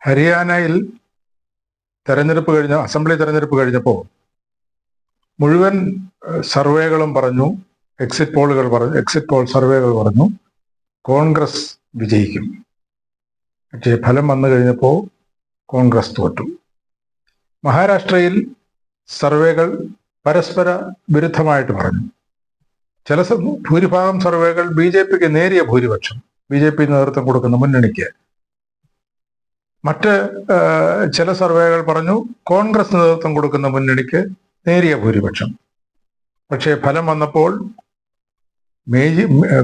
ഹരിയാനയിൽ അസംബ്ലി തെരഞ്ഞെടുപ്പ് കഴിഞ്ഞപ്പോൾ മുഴുവൻ സർവേകളും പറഞ്ഞു, എക്സിറ്റ് പോൾ സർവേകൾ പറഞ്ഞു കോൺഗ്രസ് വിജയിക്കും. പക്ഷേ ഫലം വന്നു കഴിഞ്ഞപ്പോൾ കോൺഗ്രസ് തോറ്റു. മഹാരാഷ്ട്രയിൽ സർവേകൾ പരസ്പര വിരുദ്ധമായിട്ട് പറഞ്ഞു. ഭൂരിഭാഗം സർവേകൾ ബി ജെ പിക്ക് നേരിയ ഭൂരിപക്ഷം, ബി ജെ പി നേതൃത്വം കൊടുക്കുന്ന മുന്നണിക്ക്. മറ്റ് ചില സർവേകൾ പറഞ്ഞു കോൺഗ്രസ് നേതൃത്വം കൊടുക്കുന്ന മുന്നണിക്ക് നേരിയ ഭൂരിപക്ഷം. പക്ഷേ ഫലം വന്നപ്പോൾ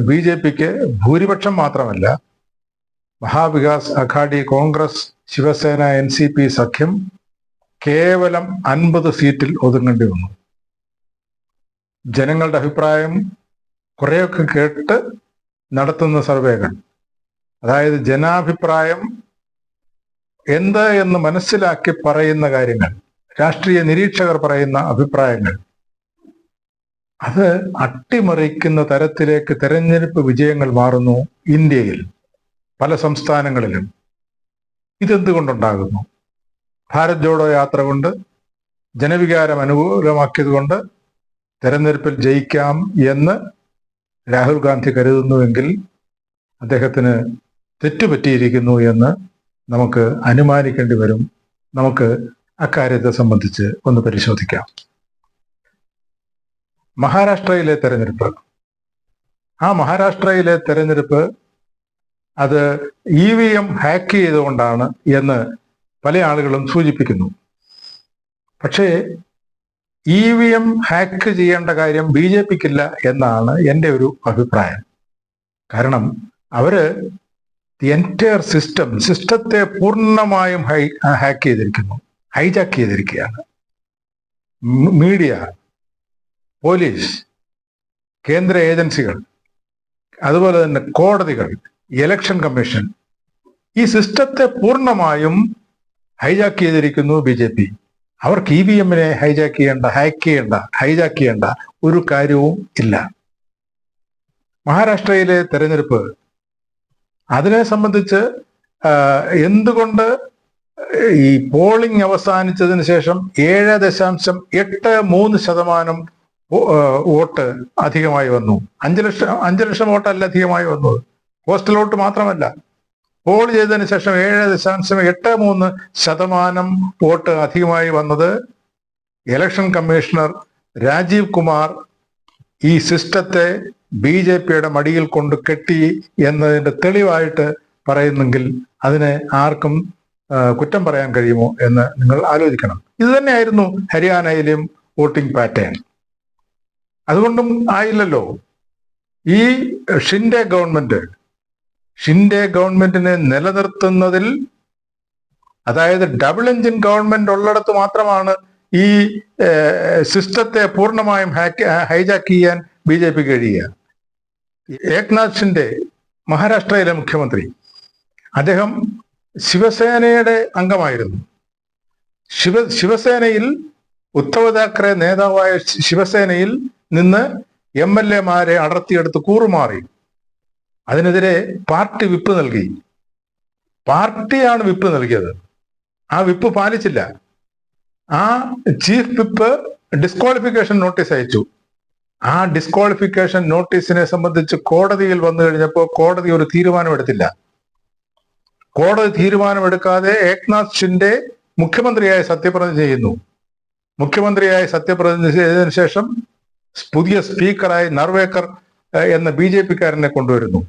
ബി ജെ പിക്ക് ഭൂരിപക്ഷം മാത്രമല്ല, മഹാവികാസ് അഘാഡി കോൺഗ്രസ് ശിവസേന NCP സഖ്യം കേവലം 50 സീറ്റിൽ ഒതുങ്ങേണ്ടി വന്നു. ജനങ്ങളുടെ അഭിപ്രായം കുറേയൊക്കെ കേട്ട് നടത്തുന്ന സർവേകൾ, അതായത് ജനാഭിപ്രായം എന്ത് എന്ന് മനസ്സിലാക്കി പറയുന്ന കാര്യങ്ങൾ, രാഷ്ട്രീയ നിരീക്ഷകർ പറയുന്ന അഭിപ്രായങ്ങൾ, അത് അട്ടിമറിക്കുന്ന തരത്തിലേക്ക് തെരഞ്ഞെടുപ്പ് വിജയങ്ങൾ മാറുന്നു ഇന്ത്യയിൽ പല സംസ്ഥാനങ്ങളിലും. ഇതെന്തുകൊണ്ടുണ്ടാകുന്നു? ഭാരത് ജോഡോ യാത്ര കൊണ്ട്, ജനവികാരം അനുകൂലമാക്കിയത് കൊണ്ട് തെരഞ്ഞെടുപ്പിൽ ജയിക്കാം എന്ന് രാഹുൽ ഗാന്ധി കരുതുന്നുവെങ്കിൽ അദ്ദേഹത്തിന് തെറ്റുപറ്റിയിരിക്കുന്നു എന്ന് നമുക്ക് അനുമാനിക്കേണ്ടി വരും. നമുക്ക് അക്കാര്യത്തെ സംബന്ധിച്ച് ഒന്ന് പരിശോധിക്കാം. മഹാരാഷ്ട്രയിലെ തെരഞ്ഞെടുപ്പ്, മഹാരാഷ്ട്രയിലെ തെരഞ്ഞെടുപ്പ് അത് EVM ഹാക്ക് ചെയ്തുകൊണ്ടാണ് എന്ന് പല ആളുകളും സൂചിപ്പിക്കുന്നു. പക്ഷേ EVM ഹാക്ക് ചെയ്യേണ്ട കാര്യം BJPക്കില്ല എന്നാണ് എൻ്റെ ഒരു അഭിപ്രായം. കാരണം അവര് എൻറ്റയർ സിസ്റ്റത്തെ പൂർണ്ണമായും ഹാക്ക് ചെയ്തിരിക്കുന്നു, ഹൈജാക്ക് ചെയ്തിരിക്കുകയാണ്. മീഡിയ, പോലീസ്, കേന്ദ്ര ഏജൻസികൾ, അതുപോലെ തന്നെ കോടതികൾ, ഇലക്ഷൻ കമ്മീഷൻ, ഈ സിസ്റ്റത്തെ പൂർണ്ണമായും ഹൈജാക്ക് ചെയ്തിരിക്കുന്നു BJP. അവർക്ക് EVMനെ ഹൈജാക്ക് ചെയ്യേണ്ട ഒരു കാര്യവും ഇല്ല. മഹാരാഷ്ട്രയിലെ തെരഞ്ഞെടുപ്പ്, അതിനെ സംബന്ധിച്ച് എന്തുകൊണ്ട് ഈ പോളിംഗ് അവസാനിച്ചതിന് ശേഷം 7.83% വോട്ട് അധികമായി വന്നു. 5 ലക്ഷം വോട്ടല്ല അധികമായി വന്നത്, പോസ്റ്റൽ വോട്ട് മാത്രമല്ല. പോൾ ചെയ്തതിന് ശേഷം 7.83% വോട്ട് അധികമായി വന്നത് ഇലക്ഷൻ കമ്മീഷണർ രാജീവ് കുമാർ ഈ സിസ്റ്റത്തെ BJPയുടെ മടിയിൽ കൊണ്ട് കെട്ടി എന്നതിൻ്റെ തെളിവായിട്ട് പറയുന്നെങ്കിൽ അതിനെ ആർക്കും കുറ്റം പറയാൻ കഴിയുമോ എന്ന് നിങ്ങൾ ആലോചിക്കണം. ഇത് തന്നെയായിരുന്നു ഹരിയാനയിലെയും വോട്ടിംഗ് പാറ്റേൺ. അതുകൊണ്ടും ആയില്ലല്ലോ. ഈ ഷിൻഡെ ഗവൺമെന്റിനെ നിലനിർത്തുന്നതിൽ, അതായത് ഡബിൾ എഞ്ചിൻ ഗവൺമെന്റ് ഉള്ളിടത്ത് മാത്രമാണ് ഈ സിസ്റ്റത്തെ പൂർണ്ണമായും ഹൈജാക്ക് ചെയ്യാൻ BJP കഴിയുക. ഏക്നാഥ് ഷിൻഡെ, മഹാരാഷ്ട്രയിലെ മുഖ്യമന്ത്രി, അദ്ദേഹം ശിവസേനയുടെ അംഗമായിരുന്നു. ശിവസേനയിൽ ഉദ്ധവ് താക്കറെ നേതാവായ ശിവസേനയിൽ നിന്ന് MLA-മാരെ അടർത്തിയെടുത്ത് കൂറുമാറി. അതിനെതിരെ പാർട്ടി വിപ്പ് നൽകി. പാർട്ടിയാണ് വിപ്പ് നൽകിയത്. ആ വിപ്പ് പാലിച്ചില്ല. ആ ചീഫ് വിപ്പ് ഡിസ്ക്വാളിഫിക്കേഷൻ നോട്ടീസ് അയച്ചു. ആ ഡിസ്ക്വാളിഫിക്കേഷൻ നോട്ടീസിനെ സംബന്ധിച്ച് കോടതിയിൽ വന്നു കഴിഞ്ഞപ്പോൾ കോടതി ഒരു തീരുമാനമെടുത്തില്ല. കോടതി തീരുമാനമെടുക്കാതെ ഏക്നാഥ് ഷിൻഡെ മുഖ്യമന്ത്രിയായി സത്യപ്രതിജ്ഞ ചെയ്യുന്നു. മുഖ്യമന്ത്രിയായി സത്യപ്രതിജ്ഞ ചെയ്തതിനു ശേഷം പുതിയ സ്പീക്കറായി നർവേക്കർ എന്ന BJPക്കാരനെ കൊണ്ടുവരുന്നു.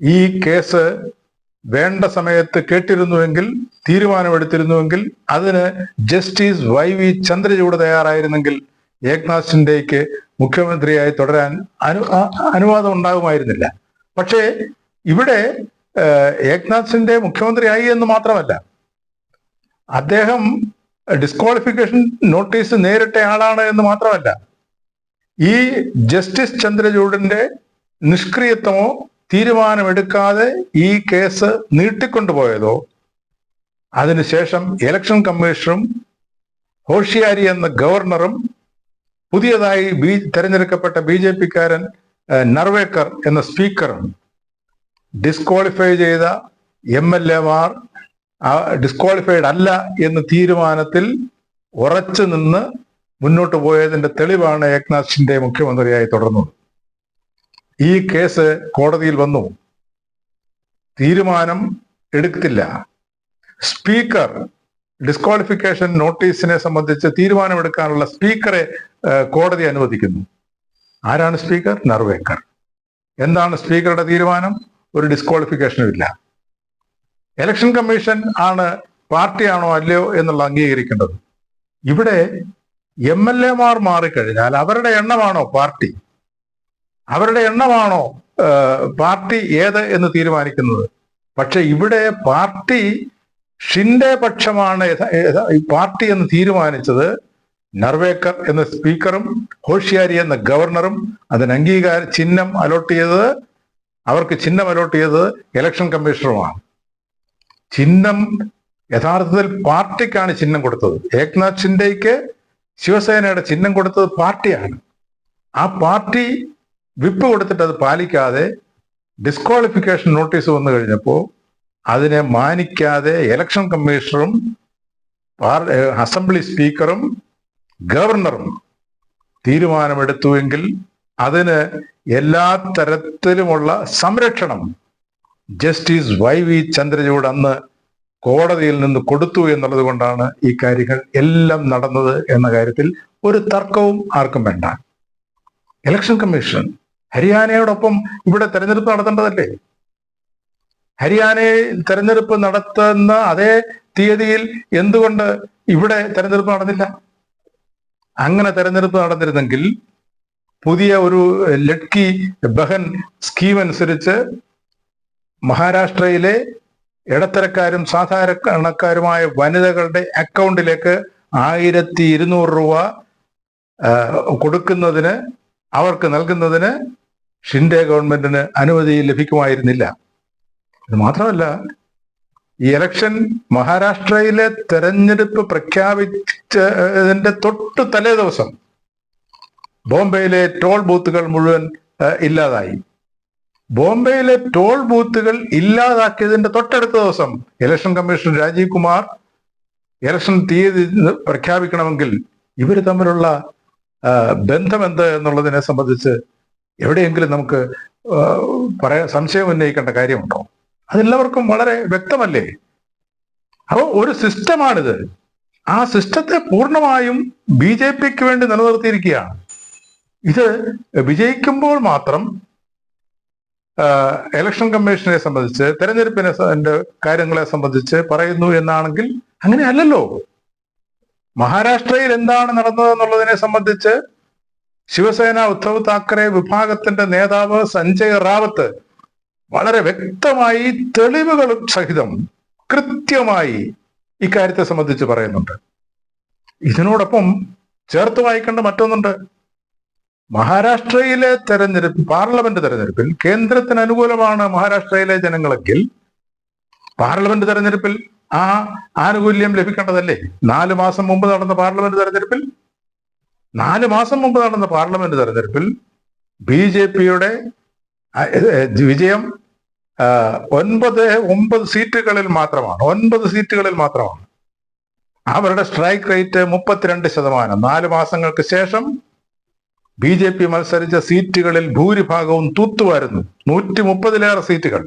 ഈ കേസ് വേണ്ട സമയത്ത് കേട്ടിരുന്നുവെങ്കിൽ, തീരുമാനമെടുത്തിരുന്നുവെങ്കിൽ, അതിന് ജസ്റ്റിസ് YV ചന്ദ്രചൂഡ് തയ്യാറായിരുന്നെങ്കിൽ ഏക്നാഥ് ഷിൻഡെയ്ക്ക് മുഖ്യമന്ത്രിയായി തുടരാൻ അനുവാദം ഉണ്ടാകുമായിരുന്നില്ല. പക്ഷേ ഇവിടെ ഏക്നാഥ് ഷിൻഡെ മുഖ്യമന്ത്രിയായി എന്ന് മാത്രമല്ല, അദ്ദേഹം ഡിസ്ക്വാളിഫിക്കേഷൻ നോട്ടീസ് നേരിട്ട ആളാണ് എന്ന് മാത്രമല്ല, ഈ ജസ്റ്റിസ് ചന്ദ്രചൂഡിന്റെ നിഷ്ക്രിയത്വമോ തീരുമാനമെടുക്കാതെ ഈ കേസ് നീട്ടിക്കൊണ്ടുപോയതോ, അതിനുശേഷം ഇലക്ഷൻ കമ്മീഷണറും ഹോഷിയാരി എന്ന ഗവർണറും പുതിയതായി തെരഞ്ഞെടുക്കപ്പെട്ട BJPക്കാരൻ നർവേക്കർ എന്ന സ്പീക്കറും ഡിസ്ക്വാളിഫൈ ചെയ്ത MLA-മാർ ഡിസ്ക്വാളിഫൈഡ് അല്ല എന്ന് തീരുമാനത്തിൽ ഉറച്ചു നിന്ന് മുന്നോട്ട് പോയതിന്റെ തെളിവാണ് ഏക്നാഥ് ഷിൻഡെ മുഖ്യമന്ത്രിയായി തുടർന്നത്. ഈ കേസ് കോടതിയിൽ വന്നു, തീരുമാനം എടുത്തില്ല. സ്പീക്കർ ഡിസ്ക്വാളിഫിക്കേഷൻ നോട്ടീസിനെ സംബന്ധിച്ച് തീരുമാനമെടുക്കാനുള്ള സ്പീക്കറെ കോടതി അനുവദിക്കുന്നു. ആരാണ് സ്പീക്കർ? നർവേക്കർ. എന്താണ് സ്പീക്കറുടെ തീരുമാനം? ഒരു ഡിസ്ക്വാളിഫിക്കേഷനും ഇല്ല. ഇലക്ഷൻ കമ്മീഷൻ ആണ് പാർട്ടിയാണോ അല്ലയോ എന്നുള്ള അംഗീകരിക്കേണ്ടത്. ഇവിടെ MLA-മാർ മാറിക്കഴിഞ്ഞാൽ അവരുടെ എണ്ണമാണോ പാർട്ടി? അവരുടെ എണ്ണമാണോ പാർട്ടി ഏത് എന്ന് തീരുമാനിക്കുന്നത്? പക്ഷെ ഇവിടെ പാർട്ടി ഷിൻഡെ പക്ഷമാണ് പാർട്ടി എന്ന് തീരുമാനിച്ചത് നർവേക്കർ എന്ന സ്പീക്കറും ഹോഷിയാരി എന്ന ഗവർണറും. അതിന് ചിഹ്നം അലോട്ട് ചെയ്തത്, അവർക്ക് ചിഹ്നം അലോട്ട് ചെയ്തത് ഇലക്ഷൻ കമ്മീഷണറുമാണ്. ചിഹ്നം യഥാർത്ഥത്തിൽ പാർട്ടിക്കാണ് ചിഹ്നം കൊടുത്തത്. ഏക്നാഥ് ഷിൻഡെയ്ക്ക് ശിവസേനയുടെ ചിഹ്നം കൊടുത്തത് പാർട്ടിയാണ്. ആ പാർട്ടി വിപ്പ് കൊടുത്തിട്ട് അത് പാലിക്കാതെ ഡിസ്ക്വാളിഫിക്കേഷൻ നോട്ടീസ് വന്നു കഴിഞ്ഞപ്പോൾ അതിനെ മാനിക്കാതെ ഇലക്ഷൻ കമ്മീഷണറും അസംബ്ലി സ്പീക്കറും ഗവർണറും തീരുമാനമെടുത്തുവെങ്കിൽ അതിന് എല്ലാ തരത്തിലുമുള്ള സംരക്ഷണം ജസ്റ്റിസ് YV ചന്ദ്രചൂഡ് അന്ന് കോടതിയിൽ നിന്ന് കൊടുത്തു എന്നുള്ളത് കൊണ്ടാണ് ഈ കാര്യങ്ങൾ എല്ലാം നടന്നത് എന്ന കാര്യത്തിൽ ഒരു തർക്കവും ആർക്കും വേണ്ട. ഇലക്ഷൻ കമ്മീഷൻ ഹരിയാനയോടൊപ്പം ഇവിടെ തെരഞ്ഞെടുപ്പ് നടത്തേണ്ടതല്ലേ? ഹരിയാനയിൽ തെരഞ്ഞെടുപ്പ് നടത്തുന്ന അതേ തീയതിയിൽ എന്തുകൊണ്ട് ഇവിടെ തെരഞ്ഞെടുപ്പ് നടന്നില്ല? അങ്ങനെ തെരഞ്ഞെടുപ്പ് നടന്നിരുന്നെങ്കിൽ പുതിയ ഒരു ലഡ്കി ബഹൻ സ്കീം അനുസരിച്ച് മഹാരാഷ്ട്രയിലെ ഇടത്തരക്കാരും സാധാരണക്കാരുമായ വനിതകളുടെ അക്കൗണ്ടിലേക്ക് 1200 രൂപ കൊടുക്കുന്നതിന്, അവർക്ക് നൽകുന്നതിന് ഷിൻഡെ ഗവൺമെന്റിന് അനുമതി ലഭിക്കുമായിരുന്നില്ല. ഇത് മാത്രമല്ല, ഈ ഇലക്ഷൻ മഹാരാഷ്ട്രയിലെ തെരഞ്ഞെടുപ്പ് പ്രഖ്യാപിച്ചതിന്റെ തൊട്ട് തലേ ദിവസം ബോംബെയിലെ ടോൾ ബൂത്തുകൾ മുഴുവൻ ഇല്ലാതായി. ബോംബെയിലെ ടോൾ ബൂത്തുകൾ ഇല്ലാതാക്കിയതിന്റെ തൊട്ടടുത്ത ദിവസം election commissioner Rajiv Kumar election തീയതി പ്രഖ്യാപിക്കണമെങ്കിൽ ഇവർ തമ്മിലുള്ള ബന്ധം എന്ത് എന്നുള്ളതിനെ സംബന്ധിച്ച് എവിടെയെങ്കിലും നമുക്ക് സംശയം ഉന്നയിക്കേണ്ട കാര്യമുണ്ടോ? അതെല്ലാവർക്കും വളരെ വ്യക്തമല്ലേ? അപ്പോൾ ഒരു സിസ്റ്റമാണിത്. ആ സിസ്റ്റത്തെ പൂർണ്ണമായും BJPക്ക് വേണ്ടി നിലനിർത്തിയിരിക്കുകയാണ്. ഇത് വിജയിക്കുമ്പോൾ മാത്രം ഇലക്ഷൻ കമ്മീഷനെ സംബന്ധിച്ച്, തെരഞ്ഞെടുപ്പിനെ കാര്യങ്ങളെ സംബന്ധിച്ച് പറയുന്നു എന്നാണെങ്കിൽ അങ്ങനെയല്ലല്ലോ. മഹാരാഷ്ട്രയിൽ എന്താണ് നടന്നതെന്നുള്ളതിനെ സംബന്ധിച്ച് ശിവസേന ഉദ്ധവ് താക്കറെ വിഭാഗത്തിന്റെ നേതാവ് സഞ്ജയ് റാവത്ത് വളരെ വ്യക്തമായി തെളിവുകളും സഹിതം കൃത്യമായി ഇക്കാര്യത്തെ സംബന്ധിച്ച് പറയുന്നുണ്ട്. ഇതിനോടൊപ്പം ചേർത്ത് വായിക്കേണ്ട മറ്റൊന്നുണ്ട്. മഹാരാഷ്ട്രയിലെ തെരഞ്ഞെടുപ്പ്, പാർലമെന്റ് തെരഞ്ഞെടുപ്പിൽ കേന്ദ്രത്തിന് അനുകൂലമാണ് മഹാരാഷ്ട്രയിലെ ജനങ്ങളെങ്കിൽ പാർലമെന്റ് തെരഞ്ഞെടുപ്പിൽ ആ ആനുകൂല്യം ലഭിക്കേണ്ടതല്ലേ? 4 മാസം മുമ്പ് നടന്ന പാർലമെന്റ് തെരഞ്ഞെടുപ്പിൽ 4 മാസം മുമ്പ് നടന്ന പാർലമെന്റ് തെരഞ്ഞെടുപ്പിൽ BJPയുടെ വിജയം 9 സീറ്റുകളിൽ മാത്രമാണ്. 9 സീറ്റുകളിൽ മാത്രമാണ്. അവരുടെ സ്ട്രൈക്ക് റേറ്റ് 32%. 4 മാസങ്ങൾക്ക് ശേഷം BJP മത്സരിച്ച സീറ്റുകളിൽ ഭൂരിഭാഗവും തൂത്തുവാരുന്നു. 130-ലേറെ സീറ്റുകൾ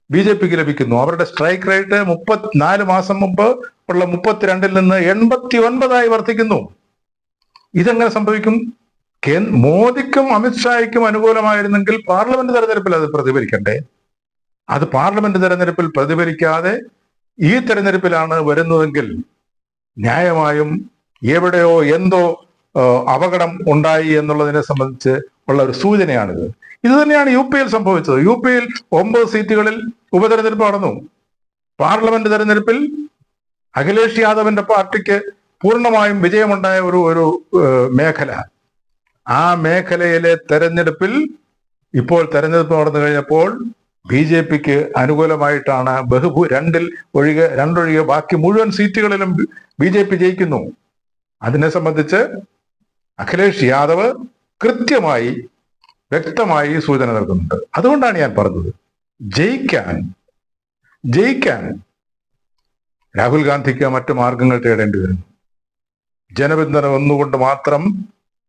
BJPക്ക് ലഭിക്കുന്നു. അവരുടെ സ്ട്രൈക്ക് റേറ്റ് 4 മാസം മുമ്പ് ഉള്ള 32-ൽ നിന്ന് 89-ആയി വർദ്ധിക്കുന്നു. ഇതെങ്ങനെ സംഭവിക്കും? മോദിക്കും അമിത്ഷായ്ക്കും അനുകൂലമായിരുന്നെങ്കിൽ പാർലമെന്റ് തെരഞ്ഞെടുപ്പിൽ അത് പ്രതിഫലിക്കണ്ടേ? അത് പാർലമെന്റ് തെരഞ്ഞെടുപ്പിൽ പ്രതിഫലിക്കാതെ ഈ തെരഞ്ഞെടുപ്പിലാണ് വരുന്നതെങ്കിൽ ന്യായമായും എവിടെയോ എന്തോ അപകടം ഉണ്ടായി എന്നുള്ളതിനെ സംബന്ധിച്ച് ഉള്ള ഒരു സൂചനയാണിത്. ഇത് തന്നെയാണ് UP-യിൽ സംഭവിച്ചത്. UP-യിൽ 9 സീറ്റുകളിൽ ഉപതെരഞ്ഞെടുപ്പ് നടന്നു. പാർലമെന്റ് തെരഞ്ഞെടുപ്പിൽ അഖിലേഷ് യാദവിന്റെ പാർട്ടിക്ക് പൂർണ്ണമായും വിജയമുണ്ടായ ഒരു മേഖല, ആ മേഖലയിലെ തെരഞ്ഞെടുപ്പിൽ ഇപ്പോൾ തെരഞ്ഞെടുപ്പ് നടന്നു കഴിഞ്ഞപ്പോൾ BJPക്ക് അനുകൂലമായിട്ടാണ് രണ്ടൊഴികെ ബാക്കി മുഴുവൻ സീറ്റുകളിലും BJP ജയിക്കുന്നു. അതിനെ സംബന്ധിച്ച് അഖിലേഷ് യാദവ് കൃത്യമായി വ്യക്തമായി സൂചന നൽകുന്നുണ്ട്. അതുകൊണ്ടാണ് ഞാൻ പറഞ്ഞത്, ജയിക്കാൻ രാഹുൽ ഗാന്ധിക്ക് മറ്റു മാർഗങ്ങൾ തേടേണ്ടി വരുന്നു. ജനപിന്തുണ ഒന്നുകൊണ്ട് മാത്രം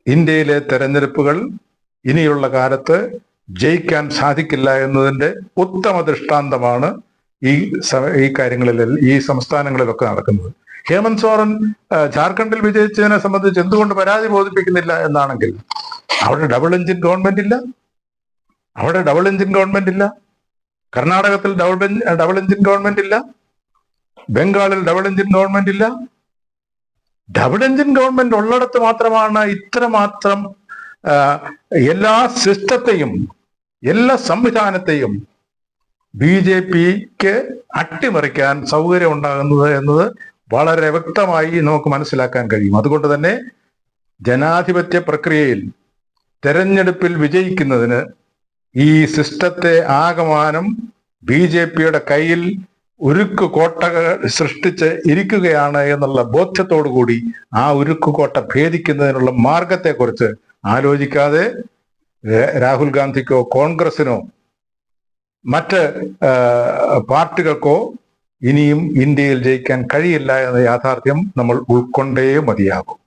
ഇന്ത്യയിലെ തെരഞ്ഞെടുപ്പുകൾ ഇനിയുള്ള കാലത്ത് ജയിക്കാൻ സാധിക്കില്ല എന്നതിന്റെ ഉത്തമ ദൃഷ്ടാന്തമാണ് ഈ കാര്യങ്ങളിൽ ഈ സംസ്ഥാനങ്ങളിലൊക്കെ നടക്കുന്നത്. ഹേമന്ത് സോറൻ ജാർഖണ്ഡിൽ വിജയിച്ചതിനെ സംബന്ധിച്ച് എന്തുകൊണ്ട് പരാതി ബോധിപ്പിക്കുന്നില്ല എന്നാണെങ്കിൽ അവിടെ ഡബിൾ എഞ്ചിൻ ഗവൺമെന്റ് ഇല്ല. കർണാടകത്തിൽ ഡബിൾ എഞ്ചിൻ ഗവൺമെന്റ് ഇല്ല. ബംഗാളിൽ ഡബിൾ എഞ്ചിൻ ഗവൺമെന്റ് ഇല്ല. ഡബിൾ എഞ്ചിൻ ഗവൺമെന്റ് ഉള്ളിടത്ത് മാത്രമാണ് ഇത്രമാത്രം എല്ലാ സിസ്റ്റത്തെയും എല്ലാ സംവിധാനത്തെയും BJPക്ക് അട്ടിമറിക്കാൻ സൗകര്യം ഉണ്ടാകുന്നത് എന്നത് വളരെ വ്യക്തമായി നമുക്ക് മനസ്സിലാക്കാൻ കഴിയും. അതുകൊണ്ട് തന്നെ ജനാധിപത്യ പ്രക്രിയയിൽ തെരഞ്ഞെടുപ്പിൽ വിജയിക്കുന്നതിന് ഈ സിസ്റ്റത്തെ ആകമാനം BJPയുടെ കയ്യിൽ ഉരുക്ക് കോട്ടകൾ സൃഷ്ടിച്ച് ഇരിക്കുകയാണ് എന്നുള്ള ബോധ്യത്തോടു കൂടി ആ ഉരുക്ക് കോട്ട ഭേദിക്കുന്നതിനുള്ള മാർഗത്തെക്കുറിച്ച് ആലോചിക്കാതെ രാഹുൽ ഗാന്ധിക്കോ കോൺഗ്രസിനോ മറ്റ് പാർട്ടികൾക്കോ ഇനിയും ഇന്ത്യയിൽ ജയിക്കാൻ കഴിയില്ല എന്ന യാഥാർത്ഥ്യം നമ്മൾ ഉൾക്കൊണ്ടേ മതിയാകും.